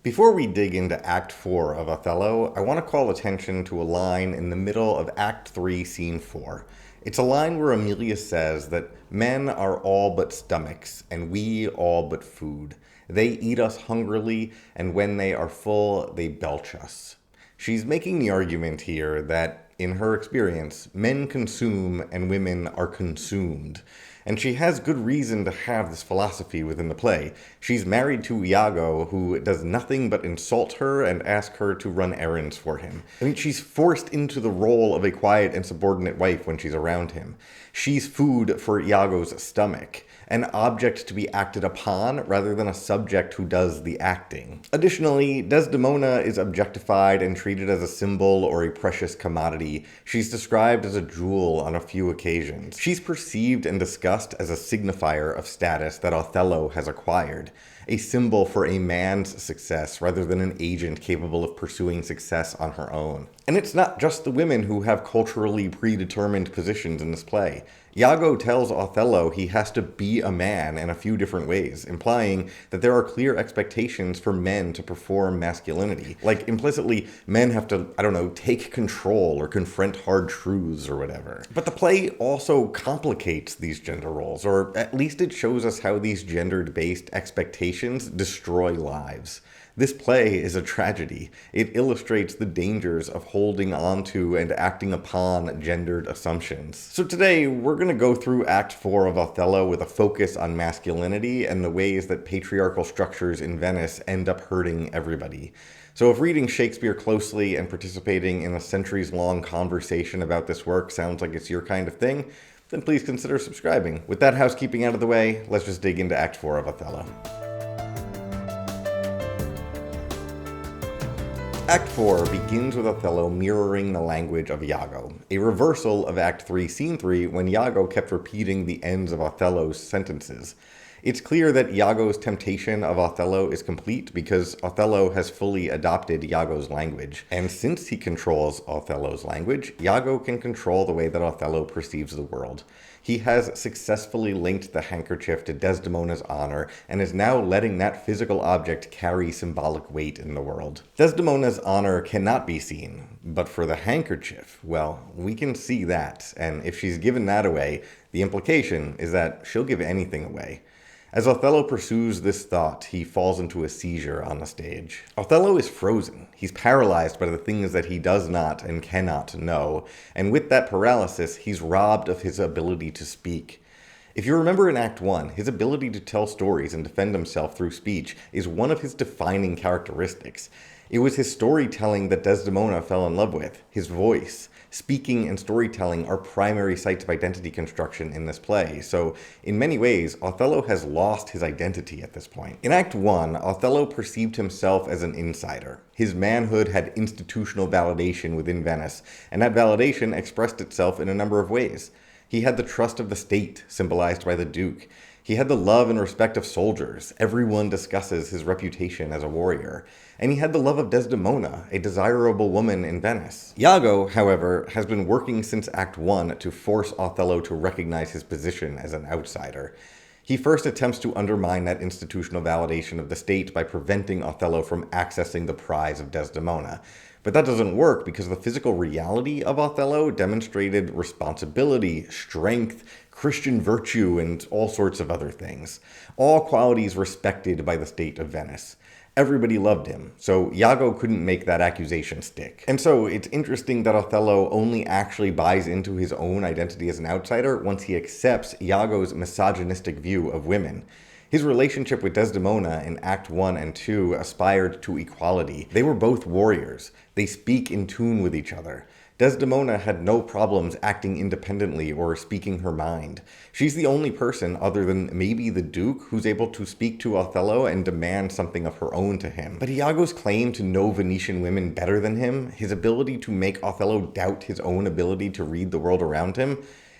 Before we dig into Act 4 of Othello, I want to call attention to a line in the middle of Act 3, Scene 4. It's a line where Emilia says that men are all but stomachs, and we all but food. They eat us hungrily, and when they are full, they belch us. She's making the argument here that, in her experience, men consume and women are consumed. And she has good reason to have this philosophy within the play. She's married to Iago, who does nothing but insult her and ask her to run errands for him. I mean, she's forced into the role of a quiet and subordinate wife when she's around him. She's food for Iago's stomach, an object to be acted upon rather than a subject who does the acting. Additionally, Desdemona is objectified and treated as a symbol or a precious commodity. She's described as a jewel on a few occasions. She's perceived and discussed as a signifier of status that Othello has acquired, a symbol for a man's success rather than an agent capable of pursuing success on her own. And it's not just the women who have culturally predetermined positions in this play. Iago tells Othello he has to be a man in a few different ways, implying that there are clear expectations for men to perform masculinity. Like, implicitly, men have to, take control or confront hard truths or whatever. But the play also complicates these gender roles, or at least it shows us how these gendered-based expectations destroy lives. This play is a tragedy. It illustrates the dangers of holding on to and acting upon gendered assumptions. So today, we're going to go through Act 4 of Othello with a focus on masculinity and the ways that patriarchal structures in Venice end up hurting everybody. So if reading Shakespeare closely and participating in a centuries-long conversation about this work sounds like it's your kind of thing, then please consider subscribing. With that housekeeping out of the way, let's just dig into Act 4 of Othello. Act 4 begins with Othello mirroring the language of Iago, a reversal of Act 3, Scene 3, when Iago kept repeating the ends of Othello's sentences. It's clear that Iago's temptation of Othello is complete because Othello has fully adopted Iago's language. And since he controls Othello's language, Iago can control the way that Othello perceives the world. He has successfully linked the handkerchief to Desdemona's honor and is now letting that physical object carry symbolic weight in the world. Desdemona's honor cannot be seen, but for the handkerchief, well, we can see that. And if she's given that away, the implication is that she'll give anything away. As Othello pursues this thought, he falls into a seizure on the stage. Othello is frozen. He's paralyzed by the things that he does not and cannot know, and with that paralysis, he's robbed of his ability to speak. If you remember in Act 1, his ability to tell stories and defend himself through speech is one of his defining characteristics. It was his storytelling that Desdemona fell in love with, his voice. Speaking and storytelling are primary sites of identity construction in this play, so in many ways, Othello has lost his identity at this point. In Act 1, Othello perceived himself as an insider. His manhood had institutional validation within Venice, and that validation expressed itself in a number of ways. He had the trust of the state, symbolized by the Duke. He had the love and respect of soldiers. Everyone discusses his reputation as a warrior. And he had the love of Desdemona, a desirable woman in Venice. Iago, however, has been working since Act 1 to force Othello to recognize his position as an outsider. He first attempts to undermine that institutional validation of the state by preventing Othello from accessing the prize of Desdemona. But that doesn't work because the physical reality of Othello demonstrated responsibility, strength, Christian virtue, and all sorts of other things. All qualities respected by the state of Venice. Everybody loved him, so Iago couldn't make that accusation stick. And so it's interesting that Othello only actually buys into his own identity as an outsider once he accepts Iago's misogynistic view of women. His relationship with Desdemona in Act 1 and 2 aspired to equality. They were both warriors. They speak in tune with each other. Desdemona had no problems acting independently or speaking her mind. She's the only person, other than maybe the Duke, who's able to speak to Othello and demand something of her own to him. But Iago's claim to know Venetian women better than him, his ability to make Othello doubt his own ability to read the world around him,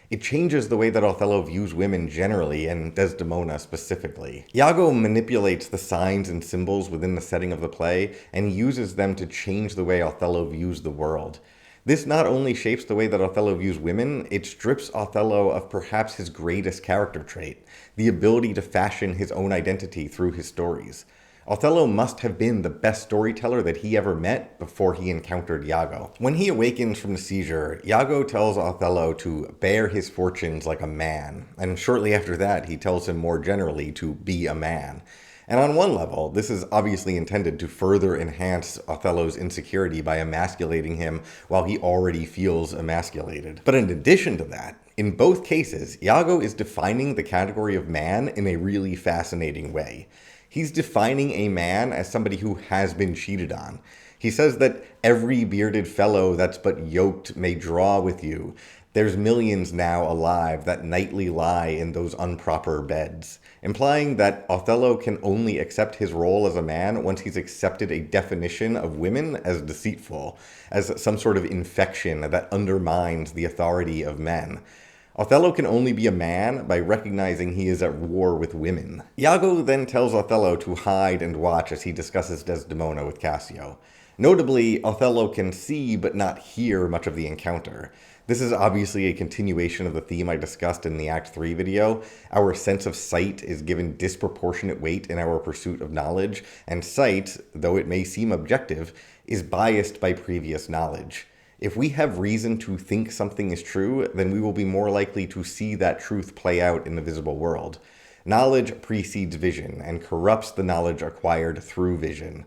it changes the way that Othello views women generally, and Desdemona specifically. Iago manipulates the signs and symbols within the setting of the play, and uses them to change the way Othello views the world. This not only shapes the way that Othello views women, it strips Othello of perhaps his greatest character trait, the ability to fashion his own identity through his stories. Othello must have been the best storyteller that he ever met before he encountered Iago. When he awakens from the seizure, Iago tells Othello to bear his fortunes like a man, and shortly after that he tells him more generally to be a man. And on one level, this is obviously intended to further enhance Othello's insecurity by emasculating him while he already feels emasculated. But in addition to that, in both cases, Iago is defining the category of man in a really fascinating way. He's defining a man as somebody who has been cheated on. He says that every bearded fellow that's but yoked may draw with you. There's millions now alive that nightly lie in those improper beds, implying that Othello can only accept his role as a man once he's accepted a definition of women as deceitful, as some sort of infection that undermines the authority of men. Othello can only be a man by recognizing he is at war with women. Iago then tells Othello to hide and watch as he discusses Desdemona with Cassio. Notably, Othello can see but not hear much of the encounter. This is obviously a continuation of the theme I discussed in the Act 3 video. Our sense of sight is given disproportionate weight in our pursuit of knowledge, and sight, though it may seem objective, is biased by previous knowledge. If we have reason to think something is true, then we will be more likely to see that truth play out in the visible world. Knowledge precedes vision and corrupts the knowledge acquired through vision.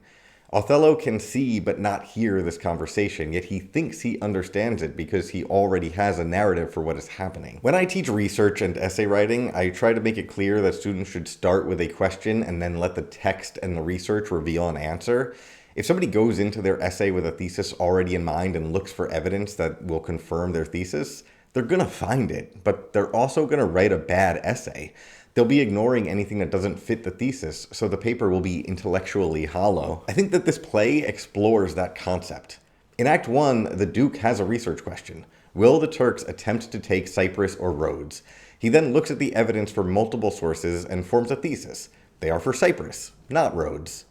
Othello can see but not hear this conversation, yet he thinks he understands it because he already has a narrative for what is happening. When I teach research and essay writing, I try to make it clear that students should start with a question and then let the text and the research reveal an answer. If somebody goes into their essay with a thesis already in mind and looks for evidence that will confirm their thesis, they're going to find it, but they're also going to write a bad essay. They'll be ignoring anything that doesn't fit the thesis, so the paper will be intellectually hollow. I think that this play explores that concept. In Act 1, the Duke has a research question. Will the Turks attempt to take Cyprus or Rhodes? He then looks at the evidence from multiple sources and forms a thesis. They are for Cyprus, not Rhodes.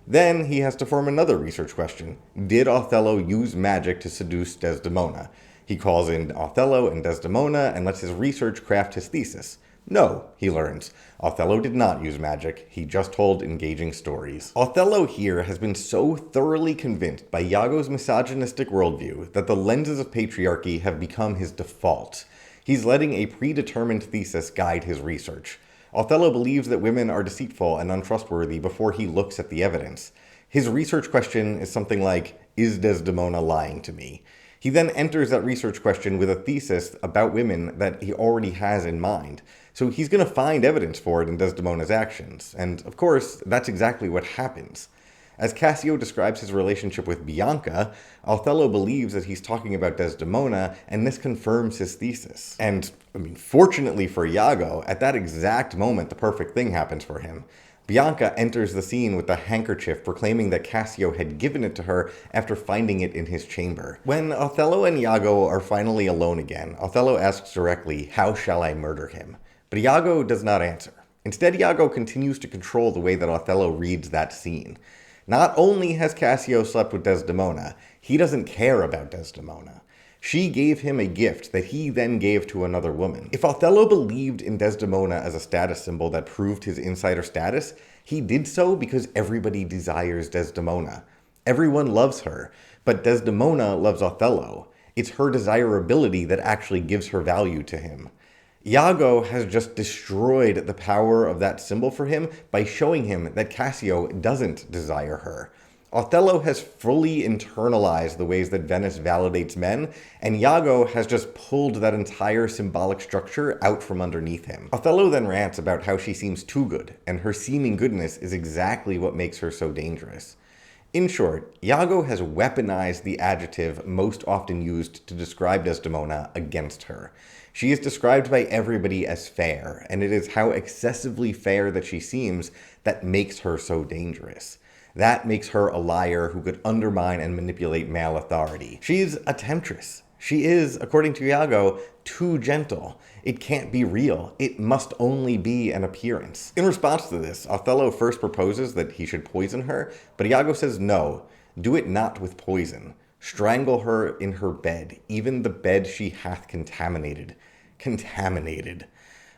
Then he has to form another research question. Did Othello use magic to seduce Desdemona? He calls in Othello and Desdemona and lets his research craft his thesis. No, he learns. Othello did not use magic. He just told engaging stories. Othello here has been so thoroughly convinced by Iago's misogynistic worldview that the lenses of patriarchy have become his default. He's letting a predetermined thesis guide his research. Othello believes that women are deceitful and untrustworthy before he looks at the evidence. His research question is something like, is Desdemona lying to me? He then enters that research question with a thesis about women that he already has in mind. So he's going to find evidence for it in Desdemona's actions. And of course, that's exactly what happens. As Cassio describes his relationship with Bianca, Othello believes that he's talking about Desdemona, and this confirms his thesis. And, fortunately for Iago, at that exact moment, the perfect thing happens for him. Bianca enters the scene with the handkerchief, proclaiming that Cassio had given it to her after finding it in his chamber. When Othello and Iago are finally alone again, Othello asks directly, "How shall I murder him?" But Iago does not answer. Instead, Iago continues to control the way that Othello reads that scene. Not only has Cassio slept with Desdemona, he doesn't care about Desdemona. She gave him a gift that he then gave to another woman. If Othello believed in Desdemona as a status symbol that proved his insider status, he did so because everybody desires Desdemona. Everyone loves her, but Desdemona loves Othello. It's her desirability that actually gives her value to him. Iago has just destroyed the power of that symbol for him by showing him that Cassio doesn't desire her. Othello has fully internalized the ways that Venice validates men, and Iago has just pulled that entire symbolic structure out from underneath him. Othello then rants about how she seems too good, and her seeming goodness is exactly what makes her so dangerous. In short, Iago has weaponized the adjective most often used to describe Desdemona against her. She is described by everybody as fair, and it is how excessively fair that she seems that makes her so dangerous. That makes her a liar who could undermine and manipulate male authority. She's a temptress. She is, according to Iago, too gentle. It can't be real. It must only be an appearance. In response to this, Othello first proposes that he should poison her, but Iago says no, do it not with poison. Strangle her in her bed, even the bed she hath contaminated. Contaminated.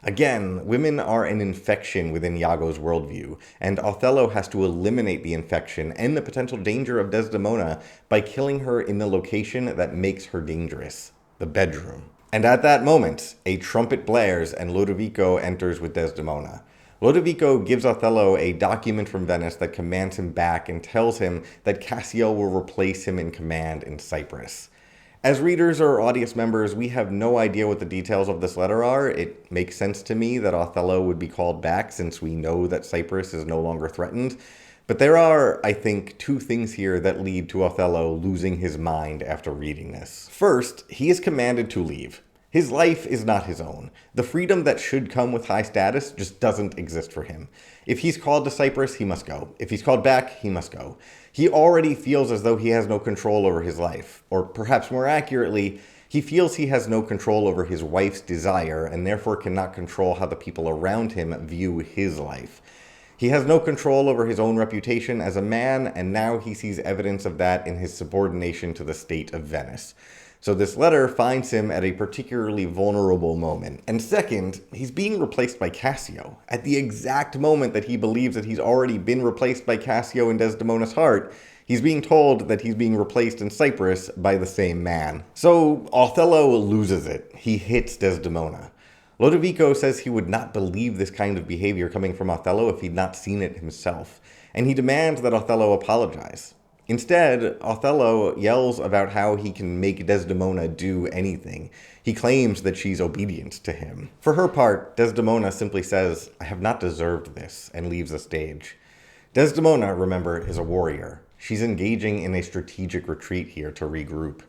Again, women are an infection within Iago's worldview, and Othello has to eliminate the infection and the potential danger of Desdemona by killing her in the location that makes her dangerous, the bedroom. And at that moment, a trumpet blares and Lodovico enters with Desdemona. Lodovico gives Othello a document from Venice that commands him back and tells him that Cassio will replace him in command in Cyprus. As readers or audience members, we have no idea what the details of this letter are. It makes sense to me that Othello would be called back since we know that Cyprus is no longer threatened. But there are, I think, two things here that lead to Othello losing his mind after reading this. First, he is commanded to leave. His life is not his own. The freedom that should come with high status just doesn't exist for him. If he's called to Cyprus, he must go. If he's called back, he must go. He already feels as though he has no control over his life. Or perhaps more accurately, he feels he has no control over his wife's desire and therefore cannot control how the people around him view his life. He has no control over his own reputation as a man, and now he sees evidence of that in his subordination to the state of Venice. So this letter finds him at a particularly vulnerable moment. And second, he's being replaced by Cassio. At the exact moment that he believes that he's already been replaced by Cassio in Desdemona's heart, he's being told that he's being replaced in Cyprus by the same man. So Othello loses it. He hits Desdemona. Lodovico says he would not believe this kind of behavior coming from Othello if he'd not seen it himself, and he demands that Othello apologize. Instead, Othello yells about how he can make Desdemona do anything. He claims that she's obedient to him. For her part, Desdemona simply says, "I have not deserved this," and leaves the stage. Desdemona, remember, is a warrior. She's engaging in a strategic retreat here to regroup.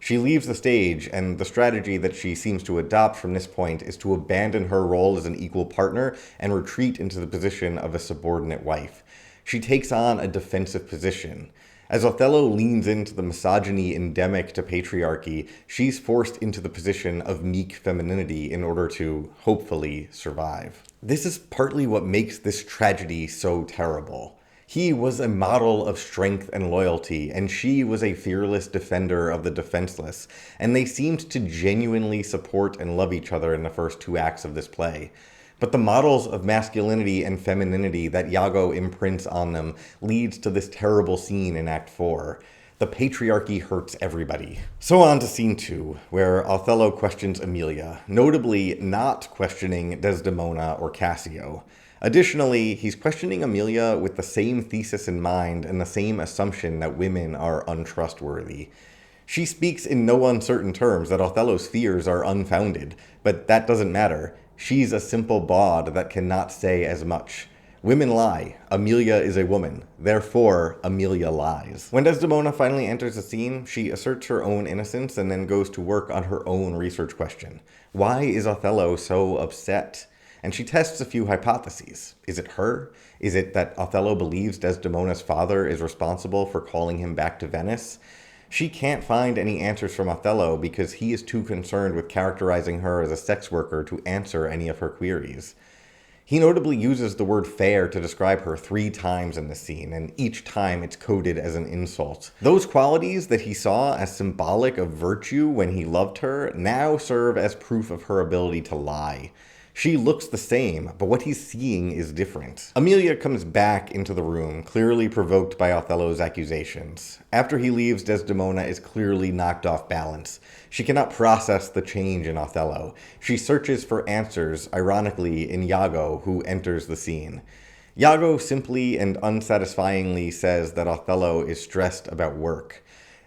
She leaves the stage, and the strategy that she seems to adopt from this point is to abandon her role as an equal partner and retreat into the position of a subordinate wife. She takes on a defensive position. As Othello leans into the misogyny endemic to patriarchy, she's forced into the position of meek femininity in order to, hopefully, survive. This is partly what makes this tragedy so terrible. He was a model of strength and loyalty, and she was a fearless defender of the defenseless, and they seemed to genuinely support and love each other in the first two acts of this play. But the models of masculinity and femininity that Iago imprints on them leads to this terrible scene in Act 4. The patriarchy hurts everybody. So on to Scene 2, where Othello questions Emilia, notably not questioning Desdemona or Cassio. Additionally, he's questioning Emilia with the same thesis in mind and the same assumption that women are untrustworthy. She speaks in no uncertain terms that Othello's fears are unfounded, but that doesn't matter. She's a simple bawd that cannot say as much. Women lie. Emilia is a woman. Therefore, Emilia lies. When Desdemona finally enters the scene, she asserts her own innocence and then goes to work on her own research question. Why is Othello so upset? And she tests a few hypotheses. Is it her? Is it that Othello believes Desdemona's father is responsible for calling him back to Venice? She can't find any answers from Othello because he is too concerned with characterizing her as a sex worker to answer any of her queries. He notably uses the word fair to describe her 3 times in the scene, and each time it's coded as an insult. Those qualities that he saw as symbolic of virtue when he loved her now serve as proof of her ability to lie. She looks the same, but what he's seeing is different. Emilia comes back into the room, clearly provoked by Othello's accusations. After he leaves, Desdemona is clearly knocked off balance. She cannot process the change in Othello. She searches for answers, ironically, in Iago, who enters the scene. Iago simply and unsatisfyingly says that Othello is stressed about work.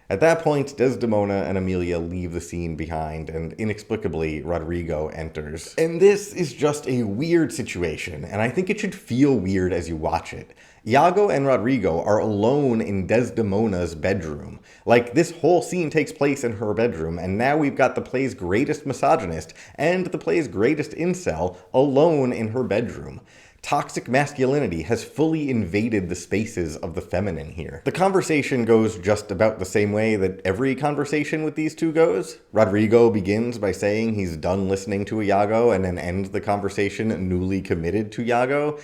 At that point, Desdemona and Emilia leave the scene behind, and inexplicably, Rodrigo enters. And this is just a weird situation, and I think it should feel weird as you watch it. Iago and Rodrigo are alone in Desdemona's bedroom. Like, this whole scene takes place in her bedroom, and now we've got the play's greatest misogynist and the play's greatest incel alone in her bedroom. Toxic masculinity has fully invaded the spaces of the feminine here. The conversation goes just about the same way that every conversation with these two goes. Rodrigo begins by saying he's done listening to Iago and then ends the conversation newly committed to Iago.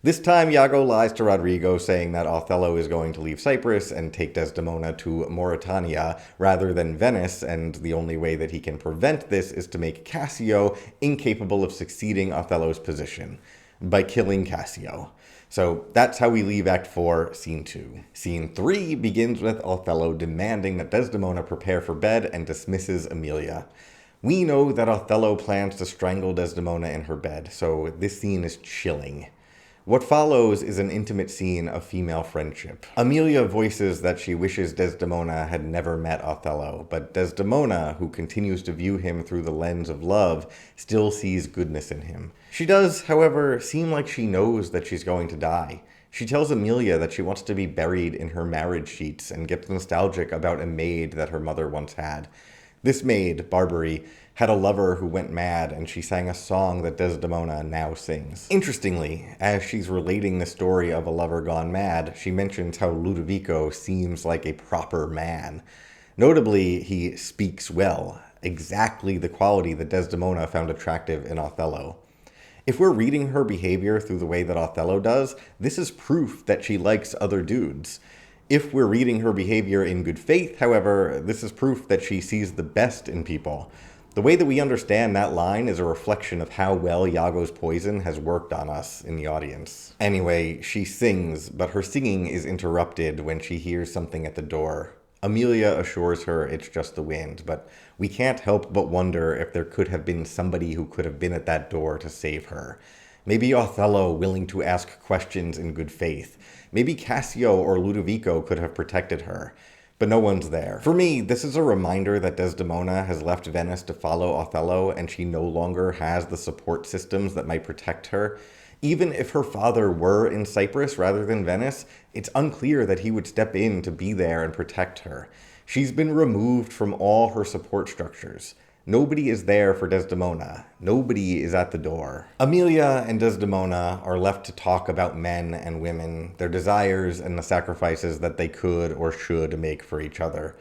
This time, Iago lies to Rodrigo, saying that Othello is going to leave Cyprus and take Desdemona to Mauritania rather than Venice, and the only way that he can prevent this is to make Cassio incapable of succeeding Othello's position, by killing Cassio. So that's how we leave Act 4, Scene 2. Scene 3 begins with Othello demanding that Desdemona prepare for bed and dismisses Emilia. We know that Othello plans to strangle Desdemona in her bed, so this scene is chilling. What follows is an intimate scene of female friendship. Emilia voices that she wishes Desdemona had never met Othello, but Desdemona, who continues to view him through the lens of love, still sees goodness in him. She does, however, seem like she knows that she's going to die. She tells Emilia that she wants to be buried in her marriage sheets and gets nostalgic about a maid that her mother once had. This maid, Barbary, had a lover who went mad, and she sang a song that Desdemona now sings. Interestingly, as she's relating the story of a lover gone mad, she mentions how Ludovico seems like a proper man. Notably, he speaks well, exactly the quality that Desdemona found attractive in Othello. If we're reading her behavior through the way that Othello does, this is proof that she likes other dudes. If we're reading her behavior in good faith, however, this is proof that she sees the best in people. The way that we understand that line is a reflection of how well Iago's poison has worked on us in the audience. Anyway, she sings, but her singing is interrupted when she hears something at the door. Emilia assures her it's just the wind, but we can't help but wonder if there could have been somebody who could have been at that door to save her. Maybe Othello willing to ask questions in good faith. Maybe Cassio or Ludovico could have protected her. But no one's there. For me, this is a reminder that Desdemona has left Venice to follow Othello, and she no longer has the support systems that might protect her. Even if her father were in Cyprus rather than Venice, it's unclear that he would step in to be there and protect her. She's been removed from all her support structures. Nobody is there for Desdemona. Nobody is at the door. Emilia and Desdemona are left to talk about men and women, their desires, and the sacrifices that they could or should make for each other.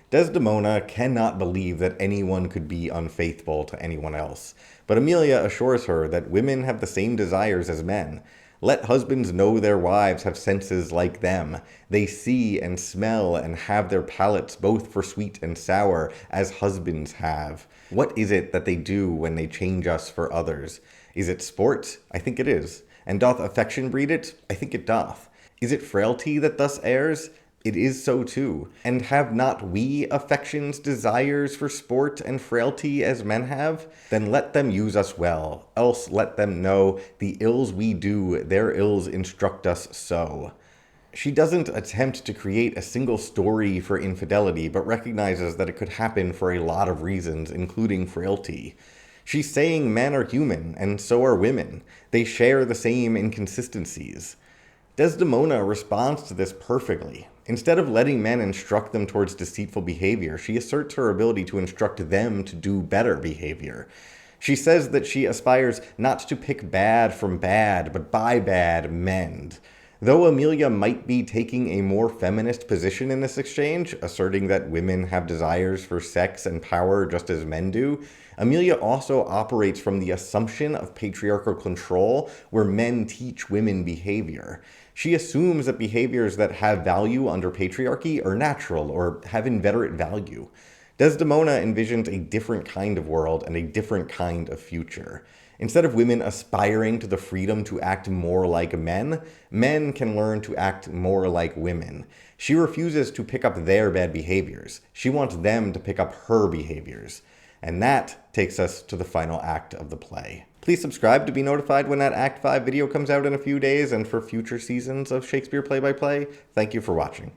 Desdemona cannot believe that anyone could be unfaithful to anyone else, but Emilia assures her that women have the same desires as men. Let husbands know their wives have senses like them. They see and smell and have their palates both for sweet and sour, as husbands have. What is it that they do when they change us for others? Is it sport? I think it is. And doth affection breed it? I think it doth. Is it frailty that thus errs? It is so too. And have not we affections, desires for sport and frailty as men have? Then let them use us well, else let them know the ills we do, their ills instruct us so. She doesn't attempt to create a single story for infidelity, but recognizes that it could happen for a lot of reasons, including frailty. She's saying men are human, and so are women. They share the same inconsistencies. Desdemona responds to this perfectly. Instead of letting men instruct them towards deceitful behavior, she asserts her ability to instruct them to do better behavior. She says that she aspires not to pick bad from bad, but by bad mend. Though Emilia might be taking a more feminist position in this exchange, asserting that women have desires for sex and power just as men do, Emilia also operates from the assumption of patriarchal control where men teach women behavior. She assumes that behaviors that have value under patriarchy are natural or have inveterate value. Desdemona envisions a different kind of world and a different kind of future. Instead of women aspiring to the freedom to act more like men, men can learn to act more like women. She refuses to pick up their bad behaviors. She wants them to pick up her behaviors. And that takes us to the final act of the play. Please subscribe to be notified when that Act 5 video comes out in a few days, and for future seasons of Shakespeare Play-by-Play, thank you for watching.